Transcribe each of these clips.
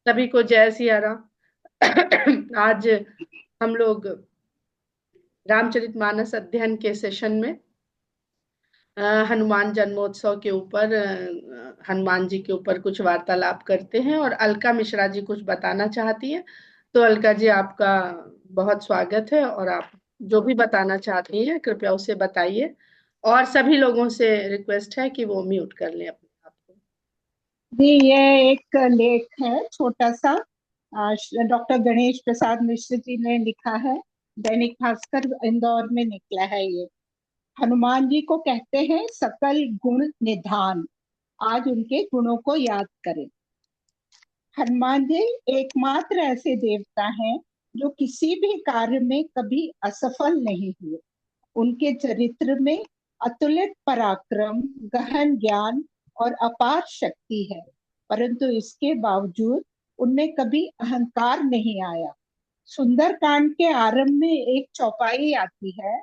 सभी को जय सिया राम। आज हम लोग रामचरितमानस अध्ययन के सेशन में हनुमान जन्मोत्सव के ऊपर हनुमान जी के ऊपर कुछ वार्तालाप करते हैं और अलका मिश्रा जी कुछ बताना चाहती है। तो अलका जी, आपका बहुत स्वागत है और आप जो भी बताना चाहती हैं कृपया उसे बताइए। और सभी लोगों से रिक्वेस्ट है कि वो म्यूट कर लें अपने आप को। जी, ये एक लेख है छोटा सा। डॉक्टर गणेश प्रसाद मिश्र जी ने लिखा है। दैनिक भास्कर इंदौर में निकला है ये। हनुमान जी को कहते हैं सकल गुण निधान। आज उनके गुणों को याद करें। हनुमान जी एकमात्र ऐसे देवता हैं जो किसी भी कार्य में कभी असफल नहीं हुए। उनके चरित्र में अतुलित पराक्रम, गहन ज्ञान और अपार शक्ति है, परंतु इसके बावजूद उनमें कभी अहंकार नहीं आया। सुंदर कांड के आरंभ में एक चौपाई आती है।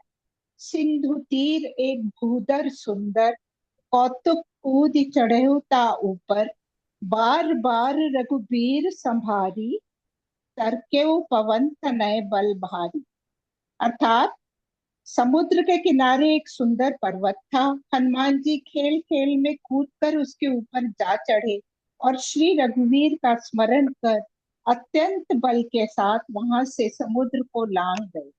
सिंधु तीर एक भूदर सुंदर, कौतुक कूद चढ़ेउ ता ऊपर, बार बार रघुबीर संभारी, तरकेउ पवन तनय बल भारी। अर्थात समुद्र के किनारे एक सुंदर पर्वत था। हनुमान जी खेल खेल में कूदकर उसके ऊपर जा चढ़े और श्री रघुवीर का स्मरण कर अत्यंत बल के साथ वहां से समुद्र को लांघ गए।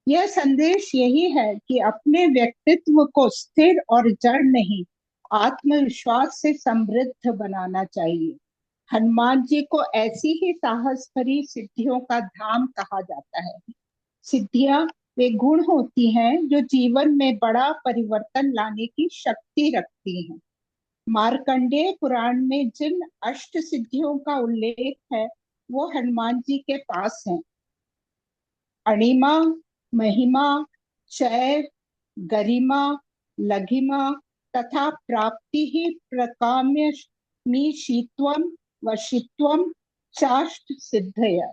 यह संदेश यही है कि अपने व्यक्तित्व को स्थिर और जड़ नहीं, आत्मविश्वास से समृद्ध बनाना चाहिए। हनुमान जी को ऐसी ही साहस भरी सिद्धियों का धाम कहा जाता है। सिद्धियां वे गुण होती हैं जो जीवन में बड़ा परिवर्तन लाने की शक्ति रखती हैं। मार्कंडेय पुराण में जिन अष्ट सिद्धियों का उल्लेख है वो हनुमान जी के पास है। अणिमा, महिमा, चय, गरिमा, लघिमा तथा प्राप्ति ही प्रकाम्य शीतवम वशित्वम चाष्ट सिद्धय।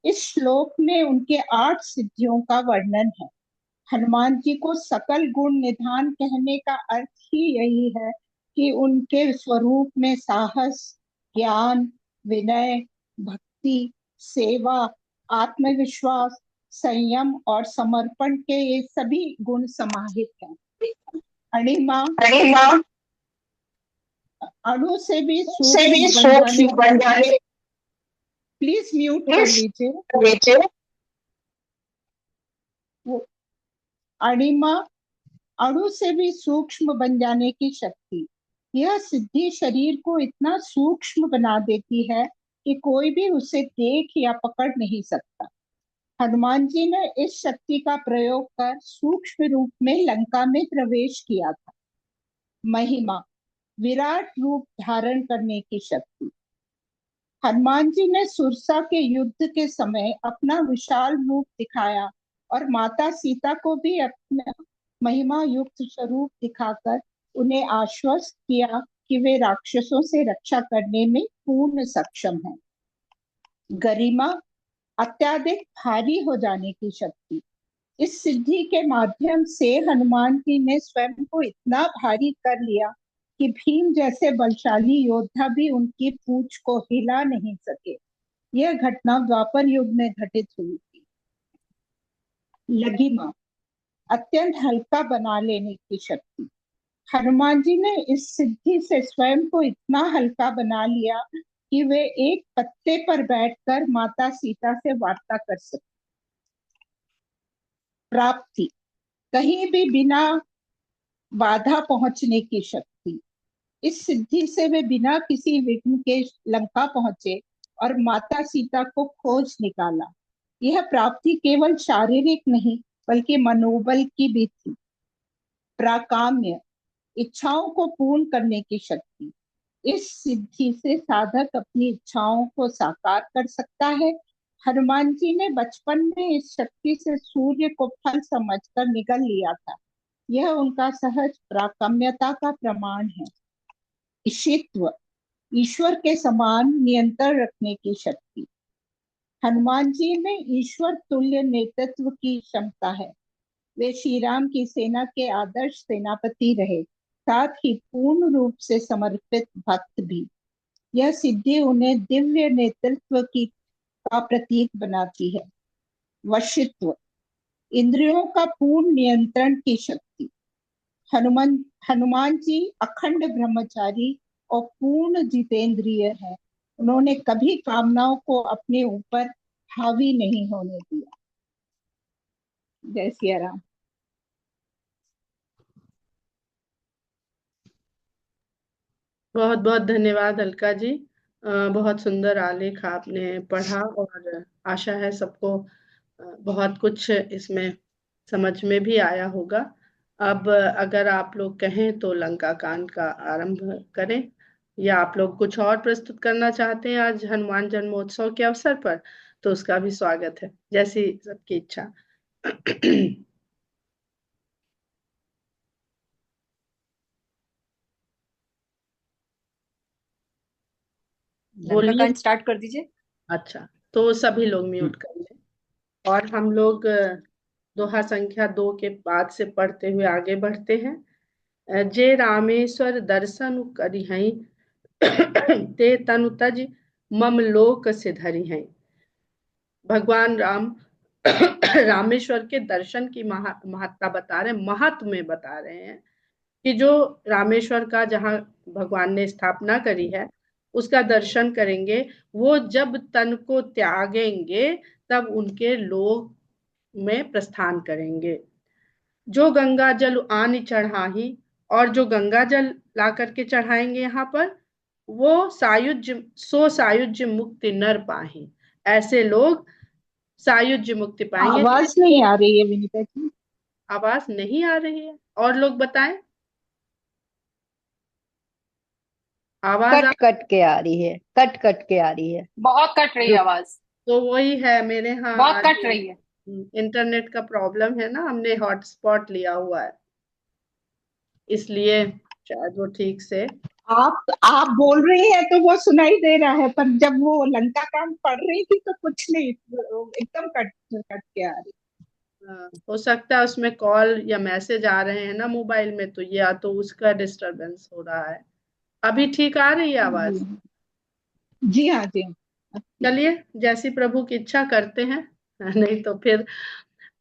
इस श्लोक में उनके 8 सिद्धियों का वर्णन है। हनुमान जी को सकल गुण निधान कहने का अर्थ ही यही है कि उनके स्वरूप में साहस, ज्ञान, विनय, भक्ति, सेवा, आत्मविश्वास, संयम और समर्पण के ये सभी गुण समाहित हैं। अणिमा, अरे माँ अणु से भी से भी सूक्ष्म बन जाने। सूक्ष्म बन जाने प्लीज म्यूट कर इस लीजिए। नीचे वो अणिमा, अणु से भी सूक्ष्म बन जाने की शक्ति। यह सिद्धि शरीर को इतना सूक्ष्म बना देती है कि कोई भी उसे देख या पकड़ नहीं सकता। हनुमान जी ने इस शक्ति का प्रयोग कर सूक्ष्म रूप में लंका में प्रवेश किया था। महिमा, विराट रूप धारण करने की शक्ति। हनुमान जी ने सुरसा के युद्ध के समय अपना विशाल रूप दिखाया और माता सीता को भी अपना महिमा युक्त स्वरूप दिखाकर उन्हें आश्वस्त किया कि वे राक्षसों से रक्षा करने में पूर्ण सक्षम हैं। गरिमा, अत्याधिक भारी हो जाने की शक्ति। इस सिद्धि के माध्यम से हनुमान जी ने स्वयं को इतना भारी कर लिया कि भीम जैसे बलशाली योद्धा भी उनकी पूंछ को हिला नहीं सके। यह घटना द्वापर युग में घटित हुई थी। लघिमा, अत्यंत हल्का बना लेने की शक्ति। हनुमान जी ने इस सिद्धि से स्वयं को इतना हल्का बना लिया कि वे एक पत्ते पर बैठकर माता सीता से वार्ता कर सके। प्राप्ति, कहीं भी बिना बाधा पहुंचने की शक्ति। इस सिद्धि से वे बिना किसी विघ्न के लंका पहुंचे और माता सीता को खोज निकाला। यह प्राप्ति केवल शारीरिक नहीं बल्कि मनोबल की भी थी। प्राकाम्य, इच्छाओं को पूर्ण करने की शक्ति। इस सिद्धि से साधक अपनी इच्छाओं को साकार कर सकता है। हनुमान जी ने बचपन में इस शक्ति से सूर्य को फल समझकर निगल लिया था। यह उनका सहज प्राकम्यता का प्रमाण है। ईशित्व, ईश्वर के समान नियंत्रण रखने की शक्ति। हनुमान जी में ईश्वर तुल्य नेतृत्व की क्षमता है। वे श्री राम की सेना के आदर्श सेनापति रहे, साथ ही पूर्ण रूप से समर्पित भक्त भी। यह सिद्धि उन्हें दिव्य नेतृत्व की का प्रतीक बनाती है। वशित्व, इंद्रियों का पूर्ण नियंत्रण की शक्ति। हनुमान हनुमान जी अखंड ब्रह्मचारी और पूर्ण जितेंद्रिय है। उन्होंने कभी कामनाओं को अपने ऊपर हावी नहीं होने दिया। जय सिया राम। बहुत बहुत धन्यवाद अलका जी। बहुत सुंदर आलेख आपने पढ़ा, और आशा है सबको बहुत कुछ इसमें समझ में भी आया होगा। अब अगर आप लोग कहें तो लंका कांड का आरंभ करें, या आप लोग कुछ और प्रस्तुत करना चाहते हैं आज हनुमान जन्मोत्सव के अवसर पर, तो उसका भी स्वागत है, जैसी सबकी इच्छा। लंका बोलिए। कांड स्टार्ट कर दीजिए। अच्छा, तो सभी लोग म्यूट कर लें, और हम लोग दोहा संख्या 2 के बाद से पढ़ते हुए आगे बढ़ते हैं। जे रामेश्वर दर्शन करिहई ते तनु तज मम लोक सिधरि हैं। भगवान राम रामेश्वर के दर्शन की महत्ता बता रहे हैं, महत्व में बता रहे हैं कि जो रामेश्वर का जहाँ भगवान ने स्थापना करी है उसका दर्शन करेंगे, वो जब तन को त्यागेंगे तब उनके लोक में प्रस्थान करेंगे। जो गंगा जल आन चढ़ाही, और जो गंगा जल ला करके चढ़ाएंगे यहाँ पर, वो सायुज्य मुक्ति नर पाही। ऐसे लोग सायुज्य मुक्ति पाएंगे। आवाज नहीं आ रही है विनीता जी। आवाज नहीं आ रही है, और लोग बताएं। आवाज कट कट के आ रही है, कट कट के आ रही है। बहुत कट रही है आवाज। तो वही है मेरे यहाँ बहुत आज कट रही है। इंटरनेट का प्रॉब्लम है ना, हमने हॉटस्पॉट लिया हुआ है, इसलिए शायद वो ठीक से। आप बोल रही हैं तो वो सुनाई दे रहा है, पर जब वो लंका कांड पढ़ रही थी तो कुछ नहीं, एकदम कट कट के आ रही। हो सकता है उसमें कॉल या मैसेज आ रहे हैं ना मोबाइल में, तो या तो उसका डिस्टरबेंस हो रहा है। अभी ठीक आ रही है आवाज? जी हाँ, जी हाँ। चलिए, जैसी प्रभु की इच्छा करते हैं। नहीं तो फिर,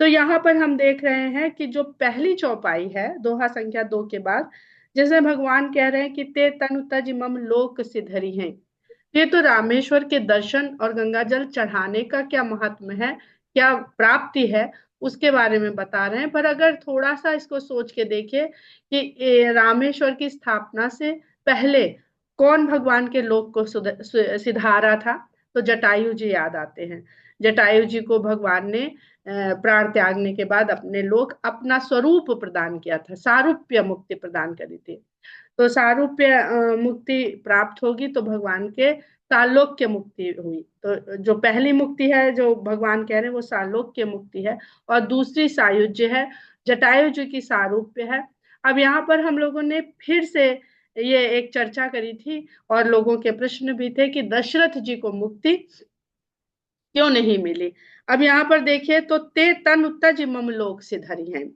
तो यहाँ पर हम देख रहे हैं कि जो पहली चौपाई है दोहा संख्या 2 के बाद, जैसे भगवान कह रहे हैं कि ते तनु तज मम लोक सिधरी हैं। ये तो रामेश्वर के दर्शन और गंगा जल चढ़ाने का क्या महत्व है, क्या प्राप्ति है, उसके बारे में बता रहे हैं। पर अगर थोड़ा सा इसको सोच के देखें कि रामेश्वर की स्थापना से पहले कौन भगवान के लोक को सिधारा था, तो जटायु जी याद आते हैं। जटायु जी को भगवान ने प्राण त्यागने के बाद अपने लोक अपना स्वरूप प्रदान किया था, सारूप्य मुक्ति प्रदान करी थी। तो सारूप्य मुक्ति प्राप्त होगी तो भगवान के सालोक्य मुक्ति हुई। तो जो पहली मुक्ति है जो भगवान कह रहे हैं वो सालोक्य मुक्ति है, और दूसरी सायुज्य है, जटायु जी की सारूप्य है। अब यहाँ पर हम लोगों ने फिर से ये एक चर्चा करी थी, और लोगों के प्रश्न भी थे कि दशरथ जी को मुक्ति क्यों नहीं मिली। अब यहाँ पर देखिए तो ते तन तज मम लोक सिधरि हैं,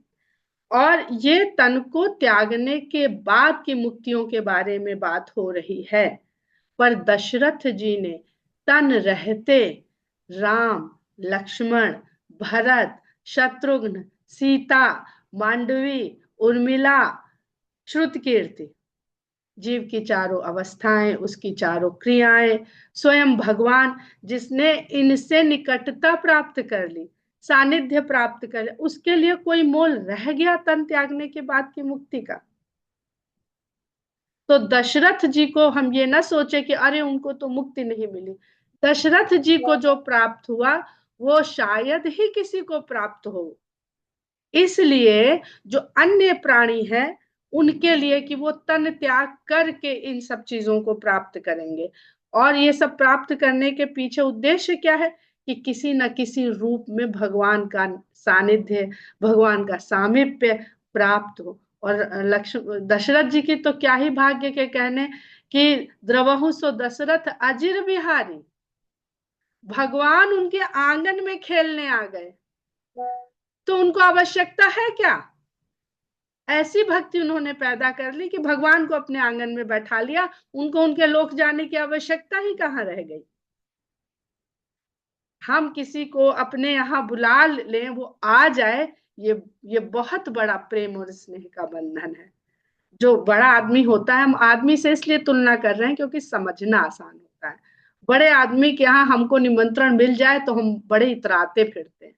और ये तन को त्यागने के बाद की मुक्तियों के बारे में बात हो रही है। पर दशरथ जी ने तन रहते राम, लक्ष्मण, भरत, शत्रुघ्न, सीता, मांडवी, उर्मिला, श्रुतकीर्ति, जीव की चारों अवस्थाएं, उसकी चारों क्रियाएं, स्वयं भगवान जिसने इनसे निकटता प्राप्त कर ली, सानिध्य प्राप्त कर लिया, उसके लिए कोई मोल रह गया तन त्यागने के बाद की मुक्ति का? तो दशरथ जी को हम ये ना सोचे कि अरे उनको तो मुक्ति नहीं मिली। दशरथ जी को जो प्राप्त हुआ वो शायद ही किसी को प्राप्त हो, इसलिए जो अन्य प्राणी हैं उनके लिए कि वो तन त्याग करके इन सब चीजों को प्राप्त करेंगे। और ये सब प्राप्त करने के पीछे उद्देश्य क्या है कि किसी न किसी रूप में भगवान का सानिध्य, भगवान का सामीप्य प्राप्त हो। और लक्ष्मण दशरथ जी की तो क्या ही भाग्य के कहने कि द्रवहु सो दशरथ अजिर बिहारी, भगवान उनके आंगन में खेलने आ गए, तो उनको आवश्यकता है क्या? ऐसी भक्ति उन्होंने पैदा कर ली कि भगवान को अपने आंगन में बैठा लिया, उनको उनके लोक जाने की आवश्यकता ही कहाँ रह गई। हम किसी को अपने यहाँ बुला लें, वो आ जाए, ये बहुत बड़ा प्रेम और स्नेह का बंधन है। जो बड़ा आदमी होता है, हम आदमी से इसलिए तुलना कर रहे हैं क्योंकि समझना आसान होता है। बड़े आदमी के यहाँ हमको निमंत्रण मिल जाए तो हम बड़े इतराते फिरते हैं।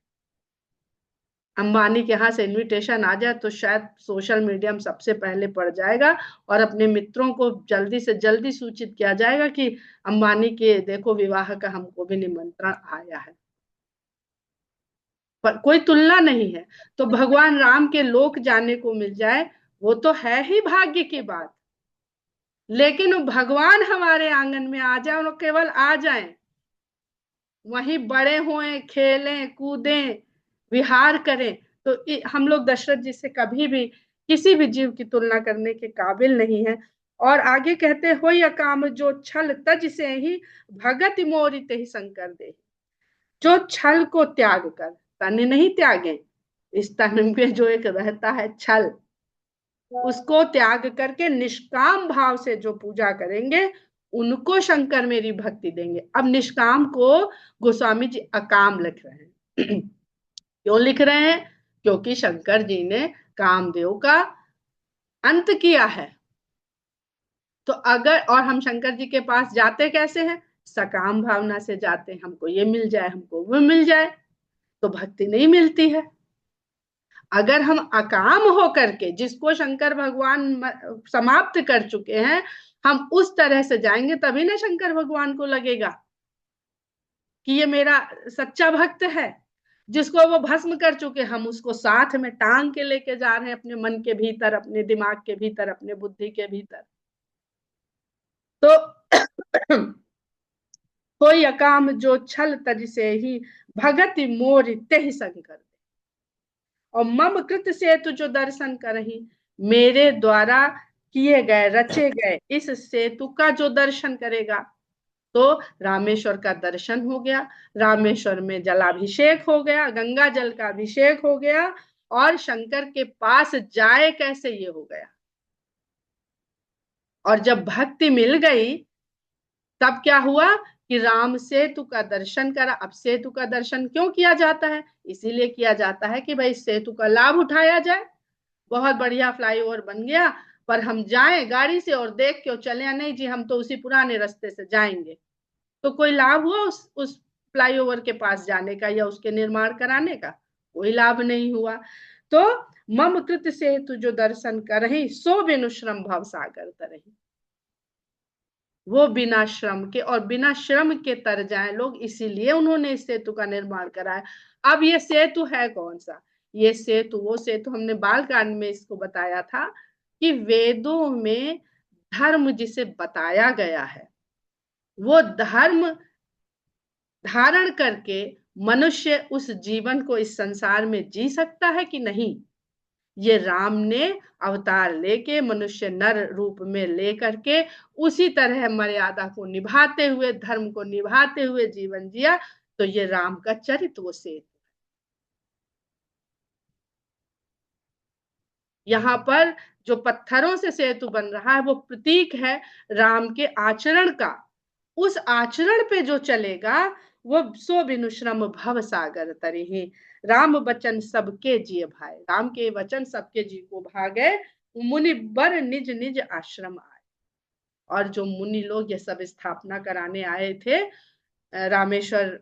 अंबानी के यहाँ से इनविटेशन आ जाए तो शायद सोशल मीडिया में सबसे पहले पड़ जाएगा और अपने मित्रों को जल्दी से जल्दी सूचित किया जाएगा कि अंबानी के देखो विवाह का हमको भी निमंत्रण आया है। पर कोई तुलना नहीं है। तो भगवान राम के लोक जाने को मिल जाए वो तो है ही भाग्य की बात, लेकिन भगवान हमारे आंगन में आ जाए और केवल आ जाए, वहीं बड़े हुए, खेलें कूदें, विहार करें, तो हम लोग दशरथ जी से कभी भी किसी भी जीव की तुलना करने के काबिल नहीं है। और आगे कहते हो या काम जो छल तज से ही भगत मोरित ही शंकर दे। जो छल को त्याग कर, तन नहीं त्यागे, इस तन में जो एक रहता है छल, उसको त्याग करके निष्काम भाव से जो पूजा करेंगे उनको शंकर मेरी भक्ति देंगे। अब निष्काम को गोस्वामी जी अकाम लिख रहे हैं। क्यों लिख रहे हैं? क्योंकि शंकर जी ने कामदेव का अंत किया है। तो अगर, और हम शंकर जी के पास जाते कैसे हैं? सकाम भावना से जाते हैं, हमको ये मिल जाए, हमको वो मिल जाए, तो भक्ति नहीं मिलती है। अगर हम अकाम हो करके, जिसको शंकर भगवान समाप्त कर चुके हैं, हम उस तरह से जाएंगे तभी ना शंकर भगवान को लगेगा कि ये मेरा सच्चा भक्त है। जिसको वो भस्म कर चुके, हम उसको साथ में टांग के लेके जा रहे हैं अपने मन के भीतर, अपने दिमाग के भीतर, अपने बुद्धि के भीतर। तो कोई अकाम जो छल तज से ही भगत मोर तेहि शंकर। और मम कृत सेतु जो दर्शन करही, मेरे द्वारा किए गए रचे गए इस सेतु का जो दर्शन करेगा, तो रामेश्वर का दर्शन हो गया, रामेश्वर में जलाभिषेक हो गया, गंगा जल का अभिषेक हो गया, और शंकर के पास जाए कैसे ये हो गया। और जब भक्ति मिल गई तब क्या हुआ कि राम सेतु का दर्शन करा। अब सेतु का दर्शन क्यों किया जाता है? इसीलिए किया जाता है कि भाई सेतु का लाभ उठाया जाए। बहुत बढ़िया फ्लाईओवर बन गया, पर हम जाएं गाड़ी से और देख के चले, नहीं जी हम तो उसी पुराने रास्ते से जाएंगे, तो कोई लाभ हुआ उस फ्लाईओवर के पास जाने का या उसके निर्माण कराने का? कोई लाभ नहीं हुआ। तो मम कृत सेतु जो दर्शन करही, सो बिनु श्रम भव सागर तरही। वो बिना श्रम के और बिना श्रम के तर जाए लोग, इसीलिए उन्होंने इस सेतु का निर्माण कराया। अब ये सेतु है कौन सा? ये सेतु वो सेतु हमने बाल कांड में इसको बताया था कि वेदों में धर्म जिसे बताया गया है, वो धर्म धारण करके मनुष्य उस जीवन को इस संसार में जी सकता है कि नहीं, ये राम ने अवतार लेके मनुष्य नर रूप में लेकर के उसी तरह मर्यादा को निभाते हुए, धर्म को निभाते हुए जीवन जिया। तो ये राम का चरित्र वो सेतु। यहाँ पर जो पत्थरों से सेतु बन रहा है वो प्रतीक है राम के आचरण का। उस आचरण पे जो चलेगा वो सो बिनु श्रम भव सागर तरिहि। राम वचन सबके जिय भाए, राम के वचन सबके जी को भागे। मुनि बर निज निज आश्रम आए। और जो मुनि लोग ये सब स्थापना कराने आए थे, रामेश्वर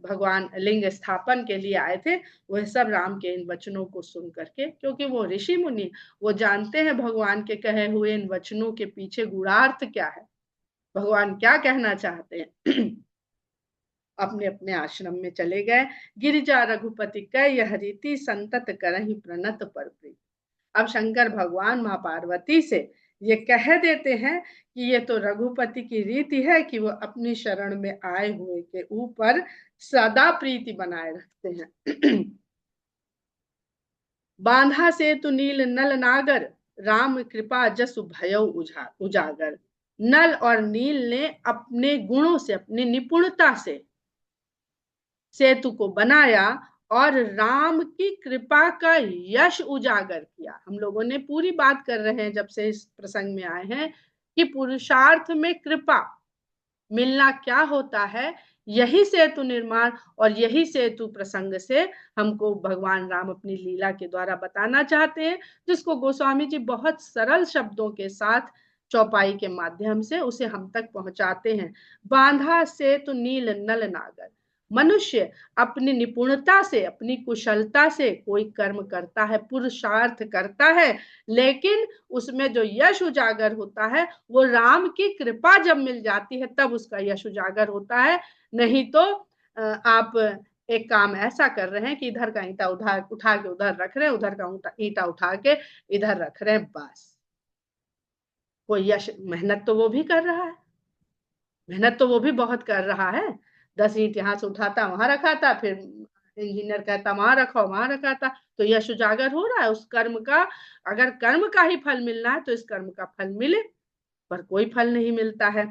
भगवान लिंग स्थापन के लिए आए थे, वह सब राम के इन वचनों को सुन करके, क्योंकि वो ऋषि मुनि, वो जानते हैं भगवान के कहे हुए इन वचनों के पीछे गूढ़ार्थ क्या है, भगवान क्या कहना चाहते हैं। अपने अपने आश्रम में चले गए। गिरिजा रघुपति कह हरिति संतत करहि प्रणत पर प्रीति। अब शंकर भगवान माँ पार्वती से ये कह देते हैं कि ये तो रघुपति की रीति है कि वो अपनी शरण में आए हुए के ऊपर सदा प्रीति बनाए रखते हैं। बांधा से तु नील नल नागर, राम कृपा जसु भयउ उजागर। नल और नील ने अपने गुणों से, अपनी निपुणता से सेतु को बनाया और राम की कृपा का यश उजागर किया। हम लोगों ने पूरी बात कर रहे हैं जब से इस प्रसंग में आए हैं कि पुरुषार्थ में कृपा मिलना क्या होता है। यही सेतु निर्माण और यही सेतु प्रसंग से हमको भगवान राम अपनी लीला के द्वारा बताना चाहते हैं, जिसको गोस्वामी जी बहुत सरल शब्दों के साथ चौपाई के माध्यम से उसे हम तक पहुंचाते हैं। बांधा सेतु नील नल नागर। मनुष्य अपनी निपुणता से, अपनी कुशलता से कोई कर्म करता है, पुरुषार्थ करता है, लेकिन उसमें जो यश उजागर होता है वो राम की कृपा जब मिल जाती है तब उसका यश उजागर होता है। नहीं तो आप एक काम ऐसा कर रहे हैं कि इधर का ईंटा उधर उठा के उधर रख रहे हैं, उधर का ईंटा उठा के इधर रख रहे हैं, बस। कोई यश, मेहनत तो वो भी कर रहा है, मेहनत तो वो भी बहुत कर रहा है। 10 ईंट यहाँ से उठाता वहां रखा था, फिर इंजीनियर कहता वहां रखो वहां रखा था, तो यश उजागर हो रहा है उस कर्म का। अगर कर्म का ही फल मिलना है तो इस कर्म का फल मिले, पर कोई फल नहीं मिलता है।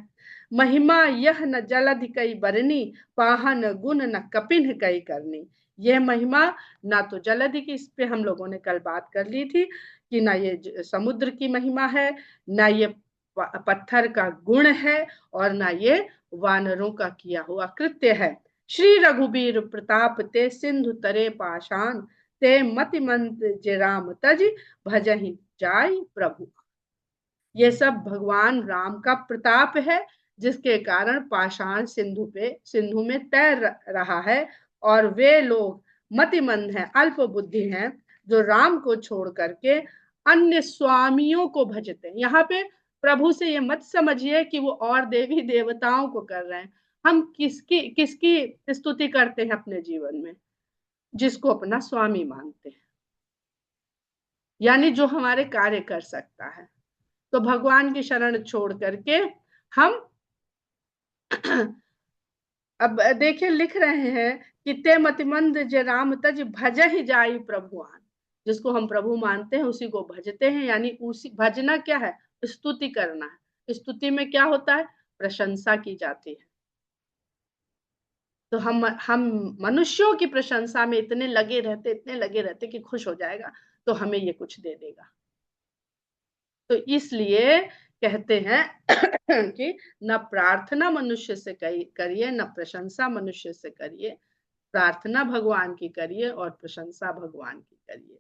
महिमा यह न जलधि कई बरनी, पाहन गुण न कपिन कई करनी। यह महिमा ना तो जलधि की, इस पे हम लोगों ने कल बात कर ली थी कि ना ये समुद्र की महिमा है, ना ये पत्थर का गुण है, और ना ये वानरों का किया हुआ कृत्य है। श्री रघुबीर प्रताप ते सिंधु तरे पाषाण, ते मति मंत जे राम तज भजहि जाय प्रभु। ये सब भगवान राम का प्रताप है, जिसके कारण पाषाण सिंधु में तैर रहा है। और वे लोग मतिमंद हैं, अल्प बुद्धि हैं, जो राम को छोड़ करके अन्य स्वामियों को भजते हैं। यहाँ पे प्रभु से ये मत समझिए कि वो और देवी देवताओं को कर रहे हैं। हम किसकी किसकी स्तुति करते हैं अपने जीवन में? जिसको अपना स्वामी मानते हैं, यानी जो हमारे कार्य कर सकता है। तो भगवान की शरण छोड़ करके हम अब देखिए लिख रहे हैं कि ते मतिमंद जे राम तज भज ही जाई प्रभुआन। जिसको हम प्रभु मानते हैं उसी को भजते हैं, यानी उसी भजना क्या है? स्तुति करना है। स्तुति में क्या होता है? प्रशंसा की जाती है। तो हम मनुष्यों की प्रशंसा में इतने लगे रहते कि खुश हो जाएगा तो हमें ये कुछ दे देगा। तो इसलिए कहते हैं कि न प्रार्थना मनुष्य से करिए, न प्रशंसा मनुष्य से करिए। प्रार्थना भगवान की करिए और प्रशंसा भगवान की करिए।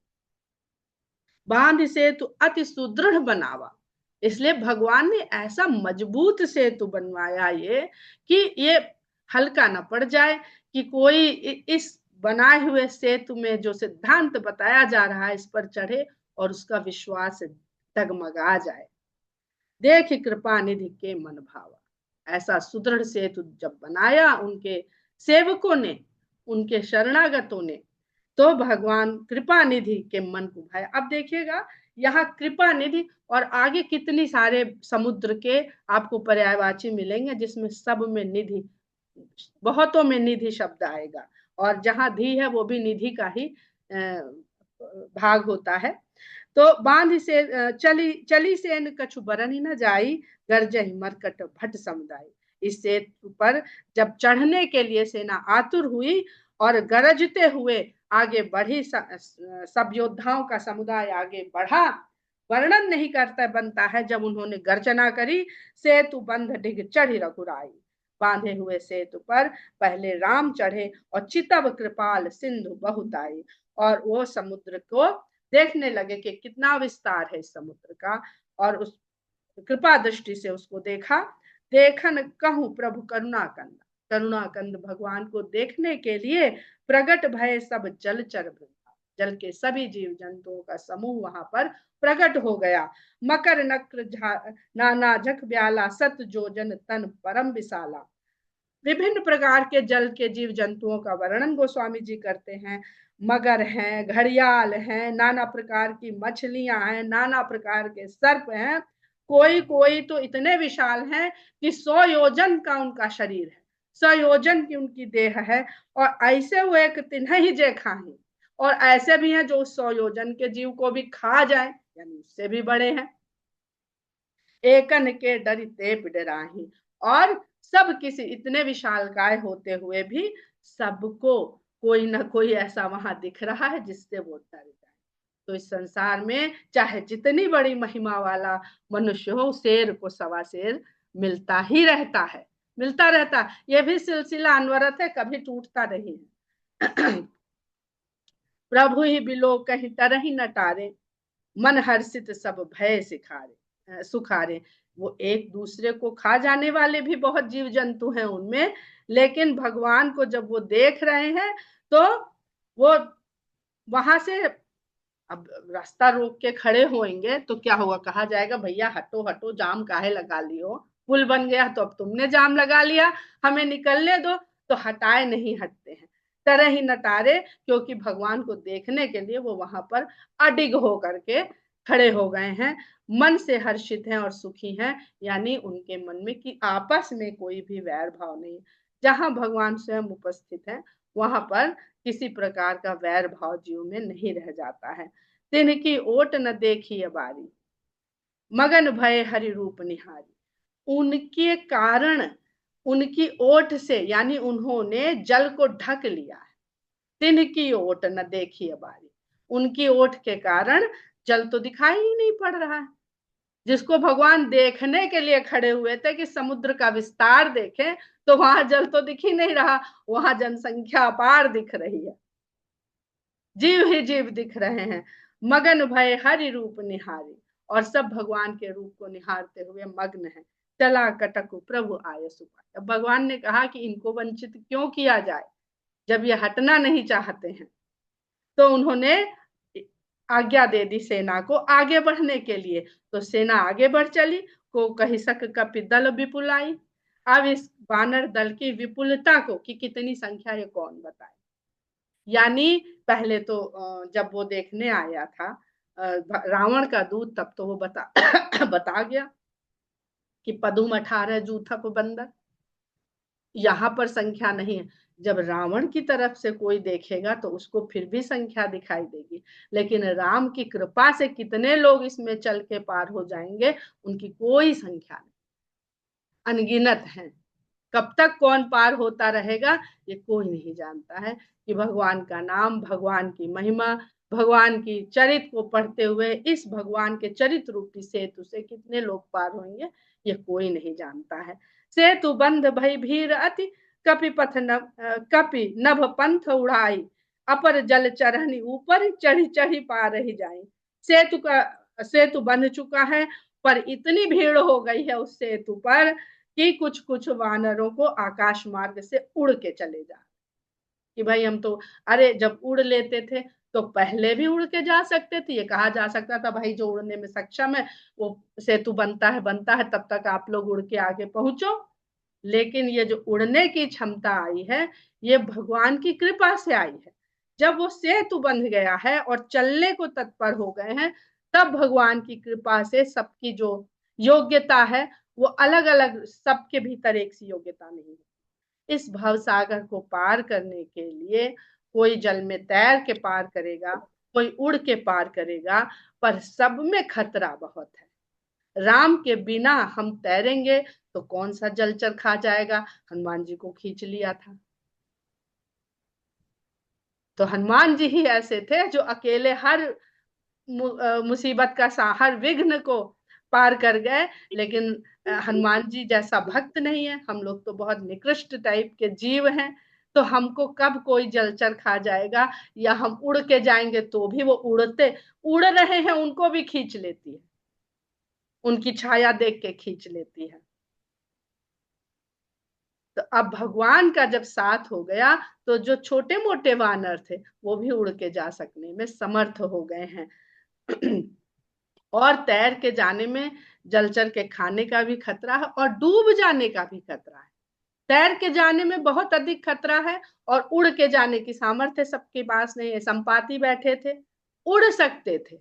बांध सेतु अति सुदृढ़ बनावा। इसलिए भगवान ने ऐसा मजबूत सेतु बनवाया ये कि ये हल्का ना पड़ जाए, कि कोई इस बनाए हुए सेतु में जो सिद्धांत बताया जा रहा है इस पर चढ़े और उसका विश्वास डगमगा जाए। देख कृपा निधि के मन भावा। ऐसा सुदृढ़ सेतु जब बनाया उनके सेवकों ने, उनके शरणागतों ने, तो भगवान कृपा निधि के मन को भाया। अब देखिएगा यहाँ कृपा निधि और आगे कितनी सारे समुद्र के आपको पर्यायवाची मिलेंगे, जिसमें सब में निधि, बहुतों में निधि शब्द आएगा, और जहां धी है वो भी निधि का ही भाग होता है। तो बांध से चली चली सेन कछु बरन न जाई, गरजहि मरकट भट समुदाय। इस सेतु पर जब चढ़ने के लिए सेना आतुर हुई और गरजते हुए आगे बढ़ी, सब योद्धाओं का समुदाय आगे बढ़ा। वर्णन नहीं करता बनता है जब उन्होंने गर्जना करी, सेतु बंध डिग चढ़ी रघुराई। बांधे हुए सेतु पर पहले राम चढ़े और चितव कृपाल सिंधु बहुत आई, और वो समुद्र को देखने लगे कि कितना विस्तार है इस समुद्र का, और उस कृपा दृष्टि से उसको देखा। देखन कहूं प्रभु करुणाकंद। करुणाकंद भगवान को देखने के लिए प्रगट भय सब जलचर वृंदा। जल के सभी जीव जंतुओं का समूह वहां पर प्रकट हो गया। मकर नक्र नाना जख ब्याला, सत जोजन तन परम विशाला। विभिन्न प्रकार के जल के जीव जंतुओं का वर्णन गोस्वामी जी करते हैं। मगर हैं, घड़ियाल हैं, नाना प्रकार की मछलियां हैं, नाना प्रकार के सर्प हैं। कोई कोई तो इतने विशाल हैं कि 100 योजन का उनका शरीर है, 100 योजन की उनकी देह है। और ऐसे हुए कि तिन्ह ही जे खाही, और ऐसे भी हैं जो 100 योजन के जीव को भी खा जाए, यानी उससे भी बड़े हैं। एकन के डरी तेप डराही। और सब किसी इतने विशाल काय होते हुए भी सबको कोई ना कोई ऐसा वहां दिख रहा है जिससे वो डर जाए। तो इस संसार में चाहे जितनी बड़ी महिमा वाला मनुष्य हो, शेर को सवा शेर मिलता ही रहता है, मिलता रहता। ये भी सिलसिला अनवरत है, कभी टूटता नहीं है। प्रभु ही बिलो कहीं तरही न टारे, मन हर्षित सब भय सिखारे सुखारे। वो एक दूसरे को खा जाने वाले भी बहुत जीव जंतु हैं उनमें, लेकिन भगवान को जब वो देख रहे हैं तो वो वहां से, अब रास्ता रोक के खड़े होंगे तो क्या होगा, कहा जाएगा भैया हटो हटो, जाम काहे लगा लियो, पुल बन गया तो अब तुमने जाम लगा लिया, हमें निकलने दो। तो हटाए नहीं हटते हैं, तरह ही नटारे, क्योंकि भगवान को देखने के लिए वो वहां पर अडिग हो करके खड़े हो गए हैं, मन से हर्षित हैं और सुखी हैं। यानी उनके मन में कि आपस में कोई भी वैर भाव नहीं। जहां भगवान स्वयं उपस्थित है वहां पर किसी प्रकार का वैर भाव जीव में नहीं रह जाता है। तिनकी ओट न देखी बारी, मगन भय हरि रूप निहारी। उनके कारण, उनकी ओट से, यानी उन्होंने जल को ढक लिया है। तिनकी ओट न देखी बारी, उनकी ओट के कारण जल तो दिखाई ही नहीं पड़ रहा है। जिसको भगवान देखने के लिए खड़े हुए थे कि समुद्र का विस्तार देखें, तो वहां जल तो दिख ही नहीं रहा, वहां जनसंख्या अपार दिख रही है, जीव ही जीव दिख रहे हैं। मगन भय हरि रूप निहारी, और सब भगवान के रूप को निहारते हुए मग्न है। चला कटक प्रभु आय सुपाय। अब भगवान ने कहा कि इनको वंचित क्यों किया जाए, जब ये हटना नहीं चाहते हैं। तो उन्होंने आज्ञा दे दी सेना को आगे बढ़ने के लिए। तो सेना आगे बढ़ चली, को कही सक कपि दल विपुल आई। अब इस वानर दल की विपुलता को, कि कितनी संख्या, ये कौन बताए। यानी पहले तो जब वो देखने आया था रावण का दूत, तब तो वो बता बता गया कि पदुम 18 जूथप बंदर, यहाँ पर संख्या नहीं है। जब रावण की तरफ से कोई देखेगा तो उसको फिर भी संख्या दिखाई देगी, लेकिन राम की कृपा से कितने लोग इसमें चल के पार हो जाएंगे, उनकी कोई संख्या नहीं, अनगिनत है। कब तक कौन पार होता रहेगा ये कोई नहीं जानता है। कि भगवान का नाम, भगवान की महिमा, भगवान की चरित्र को पढ़ते हुए इस भगवान के चरित्र रूपी सेतु से कितने लोग पार होंगे ये कोई नहीं जानता है। सेतु बंध भई भीर अति, कपि पथ नभ, कपि नभ पंथ उड़ाई, अपर जल चरहनी ऊपर चढ़ी चढ़ी पार ही जाए। सेतु बंध चुका है, पर इतनी भीड़ हो गई है उस सेतु पर कि कुछ कुछ वानरों को आकाश मार्ग से उड़ के चले जा, कि भाई हम तो, अरे जब उड़ लेते थे तो पहले भी उड़ के जा सकते थे। ये कहा जा सकता था भाई जो उड़ने में सक्षम है वो सेतु बनता है तब तक आप लोग उड़ के आगे पहुंचो। लेकिन ये जो उड़ने की क्षमता आई है ये भगवान की कृपा से आई है। जब वो सेतु बंध गया है और चलने को तत्पर हो गए हैं, तब भगवान की कृपा से सबकी जो योग्यता है वो अलग अलग, सबके भीतर एक सी योग्यता नहीं है। इस भव सागर को पार करने के लिए कोई जल में तैर के पार करेगा, कोई उड़ के पार करेगा, पर सब में खतरा बहुत है। राम के बिना हम तैरेंगे तो कौन सा जलचर खा जाएगा। हनुमान जी को खींच लिया था, तो हनुमान जी ही ऐसे थे जो अकेले हर मुसीबत का, हर विघ्न को पार कर गए। लेकिन हनुमान जी जैसा भक्त नहीं है, हम लोग तो बहुत निकृष्ट टाइप के जीव हैं। तो हमको कब कोई जलचर खा जाएगा, या हम उड़ के जाएंगे तो भी वो उड़ रहे हैं उनको भी खींच लेती है, उनकी छाया देख के खींच लेती है। तो अब भगवान का जब साथ हो गया तो जो छोटे मोटे वानर थे वो भी उड़ के जा सकने में समर्थ हो गए हैं। और तैर के जाने में जलचर के खाने का भी खतरा है और डूब जाने का भी खतरा है। तैर के जाने में बहुत अधिक खतरा है और उड़ के जाने की सामर्थ्य सबके पास नहीं है। संपाति बैठे थे, उड़ सकते थे,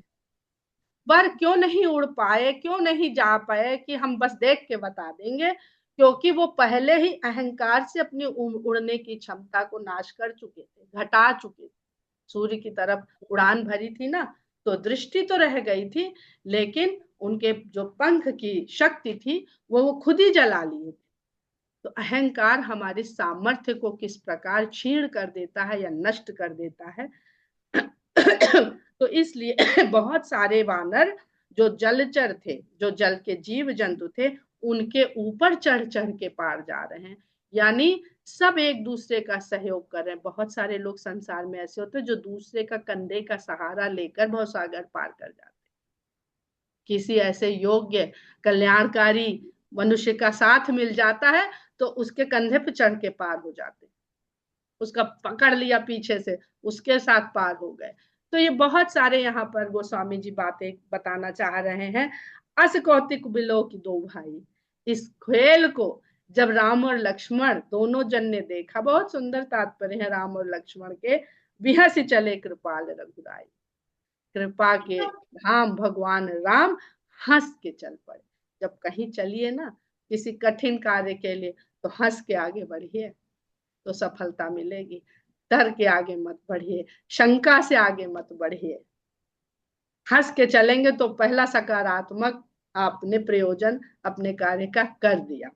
पर क्यों नहीं उड़ पाए, क्यों नहीं जा पाए, कि हम बस देख के बता देंगे, क्योंकि वो पहले ही अहंकार से अपनी उड़ने की क्षमता को नाश कर चुके थे, घटा चुके थे। सूर्य की तरफ उड़ान भरी थी ना, तो दृष्टि तो रह गई थी, लेकिन उनके जो पंख की शक्ति थी वो खुद ही जला लिए थे। तो अहंकार हमारे सामर्थ्य को किस प्रकार क्षीण कर देता है या नष्ट कर देता है। तो इसलिए बहुत सारे वानर जो जलचर थे, जो जल के जीव जंतु थे, उनके ऊपर चढ़ चढ़ के पार जा रहे हैं। यानी सब एक दूसरे का सहयोग कर रहे हैं। बहुत सारे लोग संसार में ऐसे होते हैं जो दूसरे का कंधे का सहारा लेकर भवसागर पार कर जाते हैं। किसी ऐसे योग्य कल्याणकारी मनुष्य का साथ मिल जाता है तो उसके कंधे पे चढ़ के पार हो जाते हैं, उसका पकड़ लिया पीछे से, उसके साथ पार हो गए। तो ये बहुत सारे यहाँ पर गोस्वामी जी बातें बताना चाह रहे हैं। अस कौतिक बिलो की दो भाई, इस खेल को जब राम और लक्ष्मण दोनों जन ने देखा, बहुत सुंदर तात्पर्य है राम और लक्ष्मण के, बिहस चले कृपाल रघुराई, कृपा के धाम भगवान राम हंस के चल पड़े। जब कहीं चलिए ना किसी कठिन कार्य के लिए, तो हंस के आगे बढ़िए तो सफलता मिलेगी। डर के आगे मत बढ़िए, शंका से आगे मत बढ़िए। हंस के चलेंगे तो पहला सकारात्मक आपने प्रयोजन अपने कार्य का कर दिया।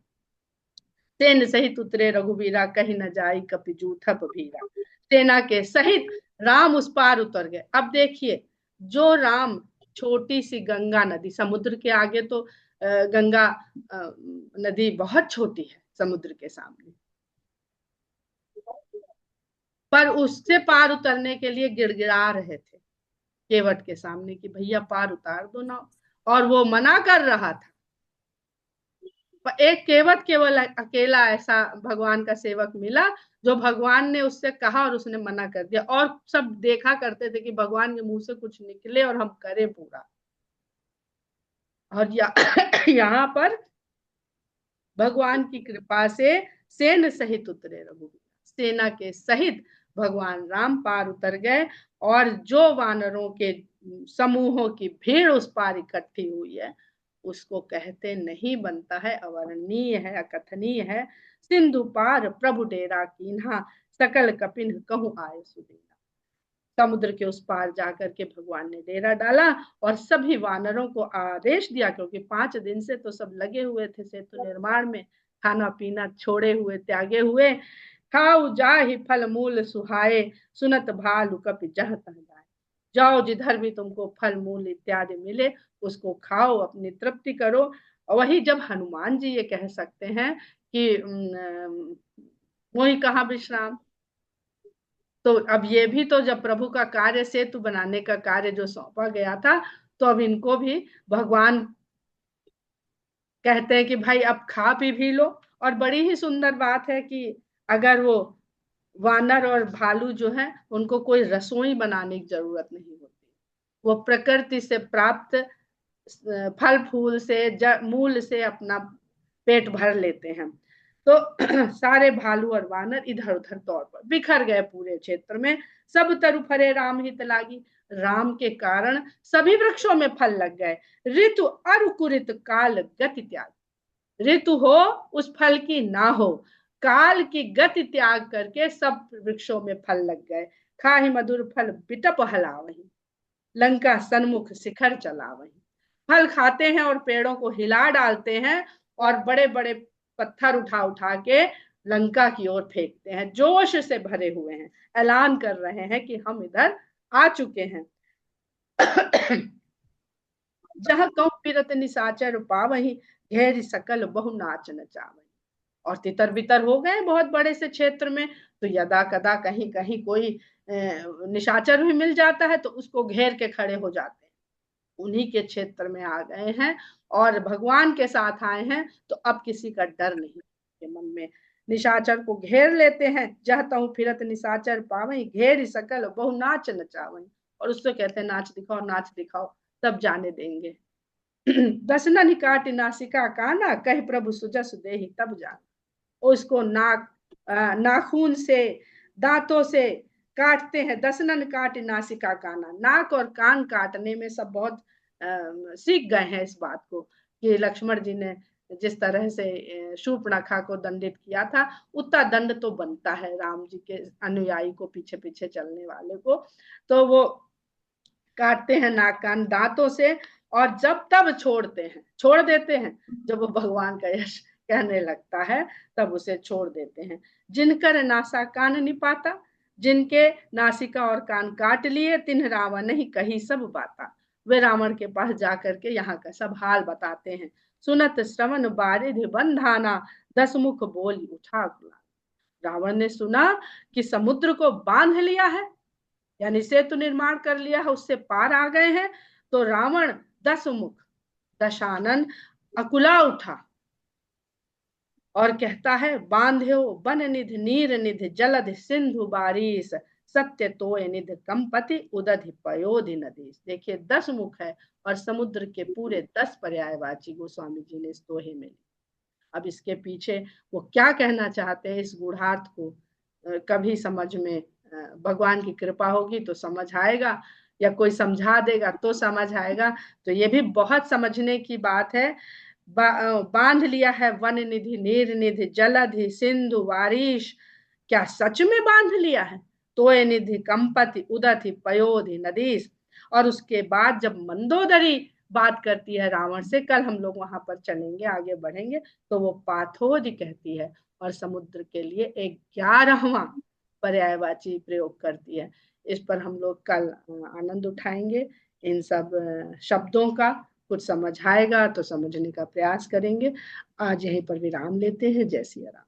सेन सहित उतरे रघुवीरा, कहीं न जाई कपि जूथप भीरा। सेना के सहित राम उस पार उतर गए। अब देखिए, जो राम छोटी सी गंगा नदी, समुद्र के आगे तो गंगा नदी बहुत छोटी है समुद्र के सामने, पर उससे पार उतरने के लिए गिड़गिड़ा रहे थे केवट के सामने कि भैया पार उतार दो ना, और वो मना कर रहा था। एक केवट केवल अकेला ऐसा भगवान का सेवक मिला जो भगवान ने उससे कहा और उसने मना कर दिया, और सब देखा करते थे कि भगवान के मुंह से कुछ निकले और हम करें पूरा। और यहाँ पर भगवान की कृपा से सेना सहित उतरे रघुवीर, सेना के सहित भगवान राम पार उतर गए। और जो वानरों के समूहों की भीड़ उस पार इकट्ठी हुई है, उसको कहते नहीं बनता है, अवर्णनीय है, अकथनीय है। सिंधु पार प्रभु डेरा कीन्हा, सकल कपिन कहूँ आए सुदेना। समुद्र के उस पार जाकर के भगवान ने डेरा डाला और सभी वानरों को आदेश दिया, क्योंकि 5 दिन से तो सब लगे हुए थे सेतु निर्माण में, खाना पीना छोड़े हुए, त्यागे हुए। खाओ जाहि फल मूल सुहाए, सुनत भालु कपि जह तह जाए। जाओ जिधर भी तुमको फल मूल इत्यादि मिले उसको खाओ, अपनी तृप्ति करो। और वही जब हनुमान जी ये कह सकते हैं कि मोहि कहाँ विश्राम, तो अब ये भी तो जब प्रभु का कार्य, सेतु बनाने का कार्य जो सौंपा गया था, तो अब इनको भी भगवान कहते हैं कि भाई अब खा पी भी लो। और बड़ी ही सुंदर बात है कि अगर वो वानर और भालू जो है उनको कोई रसोई बनाने की जरूरत नहीं होती, वो प्रकृति से प्राप्त फल फूल से मूल से अपना पेट भर लेते हैं। तो सारे भालू और वानर इधर उधर तौर पर बिखर गए पूरे क्षेत्र में। सब तरु फरे राम हित लागी, राम के कारण सभी वृक्षों में फल लग गए। ऋतु अरुकुरित काल गति त्याग, ऋतु हो उस फल की ना हो, काल की गति त्याग करके सब वृक्षों में फल लग गए। खाहि मधुर फल बिटप हलावही, लंका सन्मुख शिखर चला वही। फल खाते हैं और पेड़ों को हिला डालते हैं और बड़े बड़े पत्थर उठा उठा के लंका की ओर फेंकते हैं, जोश से भरे हुए हैं, ऐलान कर रहे हैं कि हम इधर आ चुके हैं। जहाँ कहूँ फिरत निशाचर पावही, घेर सकल बहु नाच नचावही। और तितर बितर हो गए बहुत बड़े से क्षेत्र में, तो यदा कदा कहीं कहीं कोई निशाचर भी मिल जाता है तो उसको घेर के खड़े हो जाते हैं। उन्हीं के क्षेत्र में आ गए हैं और भगवान के साथ आए हैं, तो अब किसी का डर नहीं के मन में। निशाचर को घेर लेते हैं, जहता हूँ फिरत निशाचर पावई, घेर सकल बहु नाच नचावई। और उससे कहते हैं नाच दिखाओ नाच दिखाओ, तब जाने देंगे। दसनन काट नासिका काना, कह प्रभु सुजस देहि तब जाना। उसको नाखून से, दांतों से काटते हैं। दसनन काट नासिका काना, नाक और कान काटने में सब बहुत सीख गए हैं इस बात को कि लक्ष्मण जी ने जिस तरह से शूर्पणखा को दंडित किया था, उतना दंड तो बनता है राम जी के अनुयायी को, पीछे पीछे चलने वाले को। तो वो काटते हैं नाक कान दांतों से, और जब तब छोड़ते हैं, छोड़ देते हैं जब वो भगवान का यश कहने लगता है, तब उसे छोड़ देते हैं। जिनकर नासा कान निपाता, जिनके नासिका और कान काट लिए, तिन्ह रावण नहीं कही सब बाता। वे रावण के पास जाकर के यहाँ का सब हाल बताते हैं। सुनत श्रवण बारिधि बंधाना, दस मुख बोली उठा गुलाल। रावण ने सुना कि समुद्र को बांध लिया है, यानी सेतु निर्माण कर लिया है, उससे पार आ गए हैं। तो रावण दस मुख दशानन अकुला उठा और कहता है, बांध्यो बन निध नीर निध जलध सिंधु बारिश, सत्य तोय निध कंपति उदधि पयोधि नदीश। देखिए 10 मुख है और समुद्र के पूरे 10 पर्यायवाची गोस्वामी जी ने इस दोहे में। अब इसके पीछे वो क्या कहना चाहते हैं इस गूढ़ार्थ को कभी समझ में भगवान की कृपा होगी तो समझ आएगा, या कोई समझा देगा तो समझ आएगा। तो ये भी बहुत समझने की बात है। बांध लिया है वन निधि नीर निधि जलधि सिंधु बारिश, क्या सच में बांध लिया है? तोय निधि कंपति उदधि पयोधि नदीश। और उसके बाद जब मंदोदरी बात करती है रावण से, कल हम लोग वहां पर चलेंगे, आगे बढ़ेंगे, तो वो पाथोधि कहती है और समुद्र के लिए 11वां पर्यायवाची प्रयोग करती है। इस पर हम लोग कल आनंद उठाएंगे, इन सब शब्दों का कुछ समझ आएगा तो समझने का प्रयास करेंगे। आज यहीं पर विराम लेते हैं। जय सिया राम।